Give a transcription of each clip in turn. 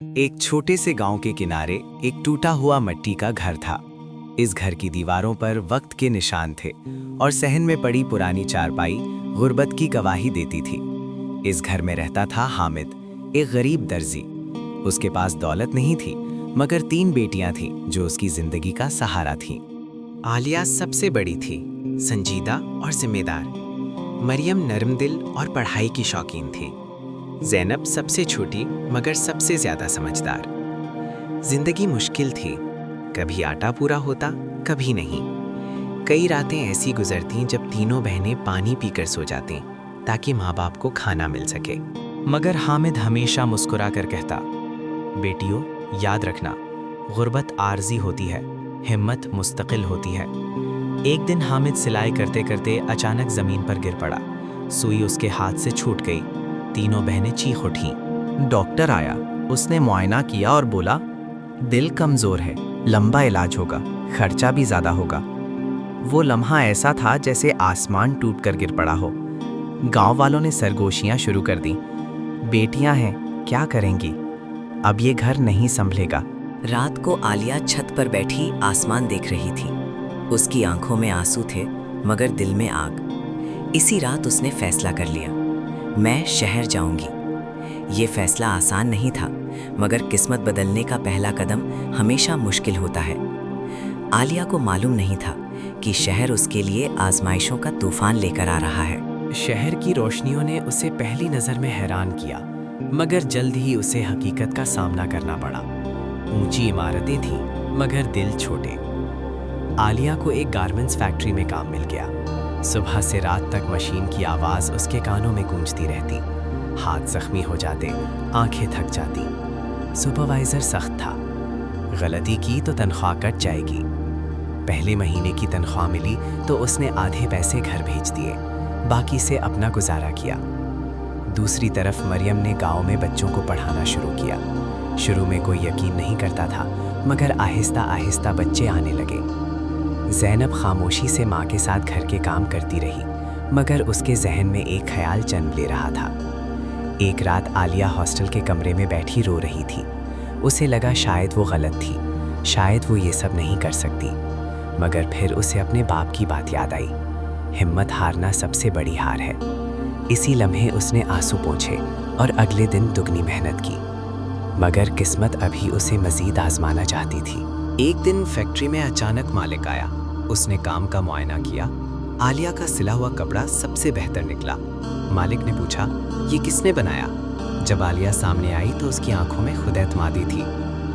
एक छोटे से गांव के किनारे एक टूटा हुआ मिट्टी का घर था। इस घर की दीवारों पर वक्त के निशान थे और सहन में पड़ी पुरानी चारपाई गुर्बत की गवाही देती थी। इस घर में रहता था हामिद, एक गरीब दर्जी। उसके पास दौलत नहीं थी, मगर 3 बेटियां थीं जो उसकी जिंदगी का सहारा थीं। आलिया सबसे बड़ी थी, संजीदा और जिम्मेदार। मरियम नरम दिल और पढ़ाई की शौकीन थी। ज़ैनब सबसे छोटी मगर सबसे ज़्यादा समझदार। जिंदगी मुश्किल थी, कभी आटा पूरा होता, कभी नहीं। कई रातें ऐसी गुजरतीं जब तीनों बहनें पानी पीकर सो जातीं ताकि माँ बाप को खाना मिल सके। मगर हामिद हमेशा मुस्कुरा कर कहता, बेटियों याद रखना, गुर्बत आर्जी होती है, हिम्मत मुस्तकिल होती है। एक दिन हामिद सिलाई करते करते अचानक ज़मीन पर गिर पड़ा। सुई उसके हाथ से छूट गई। तीनों बहनें चीख उठीं। डॉक्टर आया, उसने मुआयना किया और बोला, दिल कमज़ोर है, लंबा इलाज होगा, खर्चा भी ज़्यादा होगा। वो लम्हा ऐसा था जैसे आसमान टूट कर गिर पड़ा हो। गांव वालों ने सरगोशियां शुरू कर दी। बेटियां हैं, क्या करेंगी? अब ये घर नहीं संभलेगा। रात को आलिया छत पर बैठी आसमान देख रही थी। उसकी आंखों में आंसू थे मगर दिल में आग। इसी रात उसने फैसला कर लिया, मैं शहर जाऊंगी। ये फैसला आसान नहीं था, मगर किस्मत बदलने का पहला कदम हमेशा मुश्किल होता है। आलिया को मालूम नहीं था कि शहर उसके लिए आजमाइशों का तूफान लेकर आ रहा है। शहर की रोशनियों ने उसे पहली नज़र में हैरान किया, मगर जल्द ही उसे हकीकत का सामना करना पड़ा। ऊंची इमारतें थीं, मगर दिल छोटे। आलिया को एक गारमेंट्स फैक्ट्री में काम मिल गया। सुबह से रात तक मशीन की आवाज़ उसके कानों में गूंजती रहती। हाथ जख्मी हो जाते, आंखें थक जाती। सुपरवाइज़र सख्त था, गलती की तो तनख्वाह कट जाएगी। पहले महीने की तनख्वाह मिली तो उसने आधे पैसे घर भेज दिए, बाकी से अपना गुजारा किया। दूसरी तरफ मरियम ने गांव में बच्चों को पढ़ाना शुरू किया। शुरू में कोई यकीन नहीं करता था, मगर आहिस्ता आहिस्ता बच्चे आने लगे। ज़ैनब खामोशी से माँ के साथ घर के काम करती रही, मगर उसके जहन में एक ख्याल जन्म ले रहा था। एक रात आलिया हॉस्टल के कमरे में बैठी रो रही थी। उसे लगा शायद वो गलत थी, शायद वो ये सब नहीं कर सकती। मगर फिर उसे अपने बाप की बात याद आई, हिम्मत हारना सबसे बड़ी हार है। इसी लम्हे उसने आंसू पोंछे और अगले दिन दुगनी मेहनत की। मगर किस्मत अभी उसे मज़ीद आजमाना चाहती थी। एक दिन फैक्ट्री में अचानक मालिक आया। उसने काम का मुआयना किया। आलिया का सिला हुआ कपड़ा सबसे बेहतर निकला। मालिक ने पूछा, ये किसने बनाया? जब आलिया सामने आई तो उसकी आंखों में खुद एतमादी थी।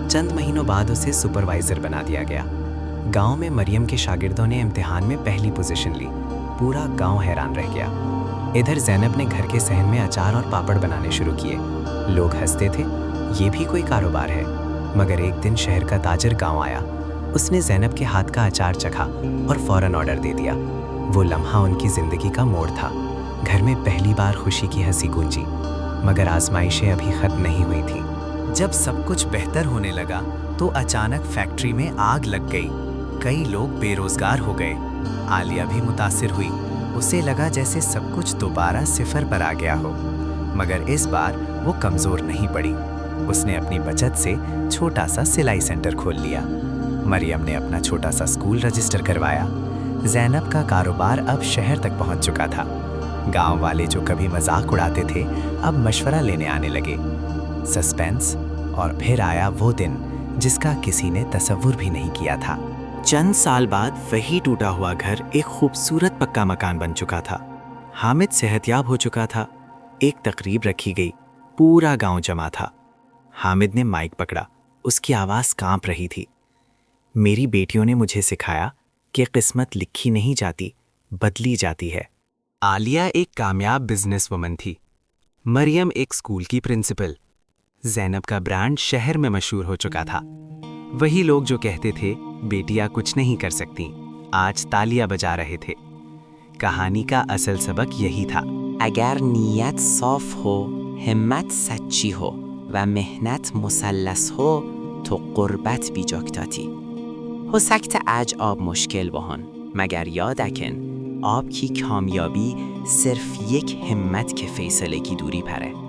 चंद महीनों बाद उसे सुपरवाइज़र बना दिया गया। गांव में मरियम के शागिर्दों ने इम्तिहान में पहली पोजीशन ली। पूरा गांव हैरान रह गया। इधर ज़ैनब ने घर के सहन में अचार और पापड़ बनाने शुरू किए। लोग हंसते थे, ये भी कोई कारोबार है। मगर एक दिन शहर का ताजर गांव आया। उसने ज़ैनब के हाथ का अचार चखा और फौरन ऑर्डर दे दिया। वो लम्हा उनकी ज़िंदगी का मोड़ था। घर में पहली बार खुशी की हंसी गूंजी, मगर आजमाइशें अभी ख़त्म नहीं हुई थी। जब सब कुछ बेहतर होने लगा तो अचानक फैक्ट्री में आग लग गई। कई लोग बेरोज़गार हो गए। आलिया भी मुतासिर हुई। उसे लगा जैसे सब कुछ दोबारा सिफर पर आ गया हो। मगर इस बार वो कमज़ोर नहीं पड़ी। उसने अपनी बचत से छोटा सा सिलाई सेंटर खोल लिया। मरियम ने अपना छोटा सा स्कूल रजिस्टर करवाया। ज़ैनब का कारोबार अब शहर तक पहुंच चुका था। गांव वाले जो कभी मजाक उड़ाते थे, अब मशवरा लेने आने लगे। सस्पेंस, और फिर आया वो दिन जिसका किसी ने तसव्वुर भी नहीं किया था। चंद साल बाद वही टूटा हुआ घर एक खूबसूरत पक्का मकान बन चुका था। हामिद सेहतयाब हो चुका था। एक तकरीब रखी गई, पूरा गांव जमा था। हामिद ने माइक पकड़ा। उसकी आवाज़ कांप रही थी। मेरी बेटियों ने मुझे सिखाया कि किस्मत लिखी नहीं जाती, बदली जाती है। आलिया एक कामयाब बिजनेस वुमन थी। मरियम एक स्कूल की प्रिंसिपल। ज़ैनब का ब्रांड शहर में मशहूर हो चुका था। वही लोग जो कहते थे बेटियां कुछ नहीं कर सकती, आज तालियां बजा रहे थे। कहानी का असल सबक यही था, अगर नीयत साफ हो, हिम्मत सच्ची हो و مهنت مثلث हो تو قربت بی جاکتاتی. हो सकता आज آب مشکل بهان مگر یادکن آب کی کامیابی صرف یک همت که فیصله کی دوری پره.